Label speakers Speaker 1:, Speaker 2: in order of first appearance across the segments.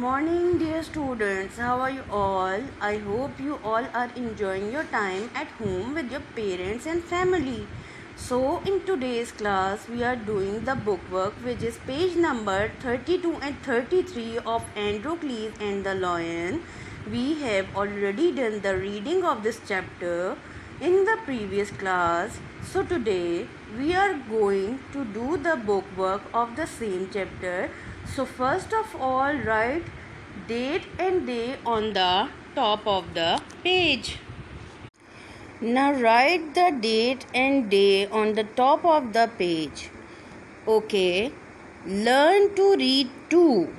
Speaker 1: morning, dear students. How are you all? I hope you all are enjoying your time at home with your parents and family. So, in today's class, we are doing the book work, which is page number 32 and 33 of Androcles and the Lion. We have already done the reading of this chapter in the previous class. So, today we are going to do the book work of the same chapter. So first of all, write date and day on the top of the page. Now write the date and day on the top of the page. Okay. Learn to read too.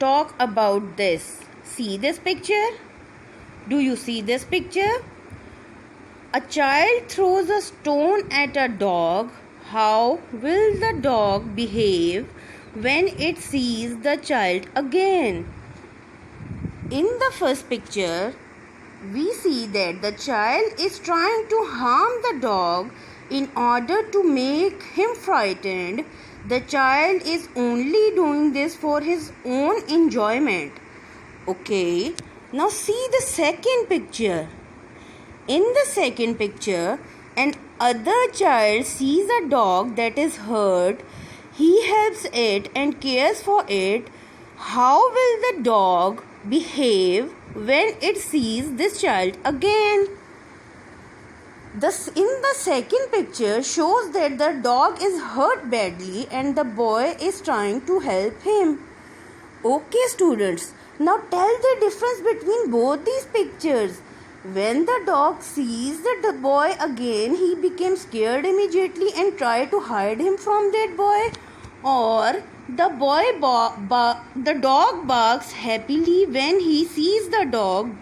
Speaker 1: Talk about this. See this picture? Do you see this picture? A child throws a stone at a dog. How will the dog behave when it sees the child again? In the first picture, we see that the child is trying to harm the dog in order to make him frightened. The child is only doing this for his own enjoyment. Okay, now see the second picture. In the second picture, an other child sees a dog that is hurt. He helps it and cares for it. How will the dog behave when it sees this child again? In the second picture shows that the dog is hurt badly and the boy is trying to help him. Okay, students, now tell the difference between both these pictures. When the dog sees the boy again, he becomes scared immediately and try to hide him from that boy. Or the dog barks happily when he sees the dog,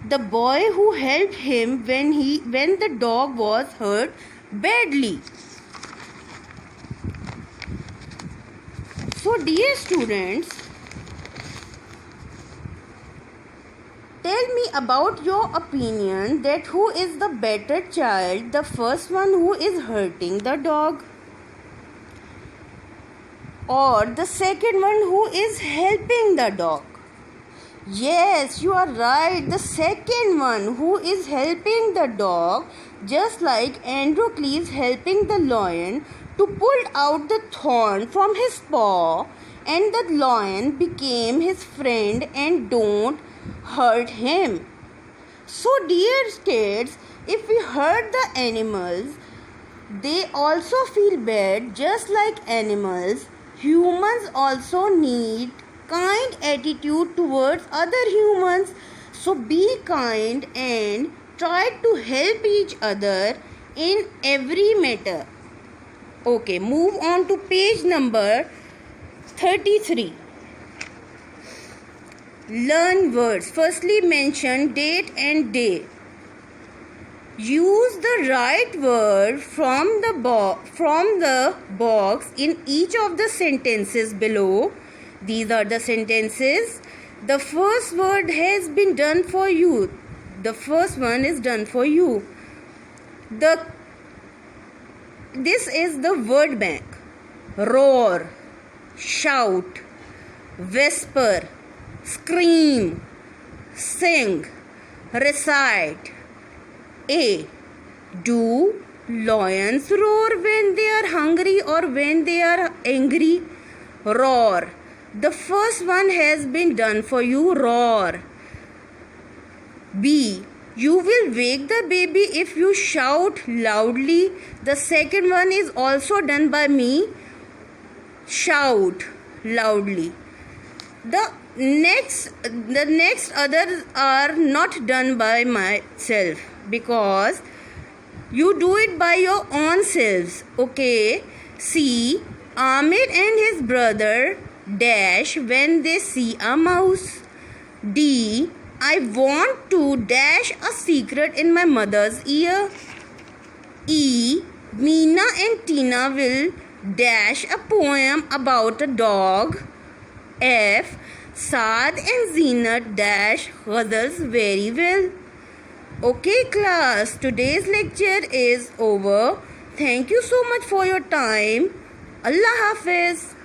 Speaker 1: the boy who helped him when the dog was hurt badly. So, dear students, tell me about your opinion that who is the better child, the first one who is hurting the dog, or the second one who is helping the dog? Yes, you are right. The second one who is helping the dog, just like Androcles helping the lion to pull out the thorn from his paw, and the lion became his friend and don't hurt him. So, dear kids, if we hurt the animals, they also feel bad just like animals. Humans also need kind attitude towards other humans. So be kind and try to help each other in every matter. Okay, move on to page number 33. Learn words. Firstly, mention date and day. Use the right word from the box in each of the sentences below. These are the sentences. The first word has been done for you. The first one is done for you. This is the word bank. Roar, shout, whisper, scream, sing, recite. A. Do lions roar when they are hungry or when they are angry? Roar. The first one has been done for you. Roar. B. You will wake the baby if you shout loudly. The second one is also done by me. Shout loudly. The next others are not done by myself, because you do it by your own selves. Okay. C. Amir and his brother dash when they see a mouse. D. I want to dash a secret in my mother's ear. E. Meena and Tina will dash a poem about a dog. F. Saad and Zeenat dash ghazals very well. Okay, class, today's lecture is over. Thank you so much for your time. Allah Hafiz.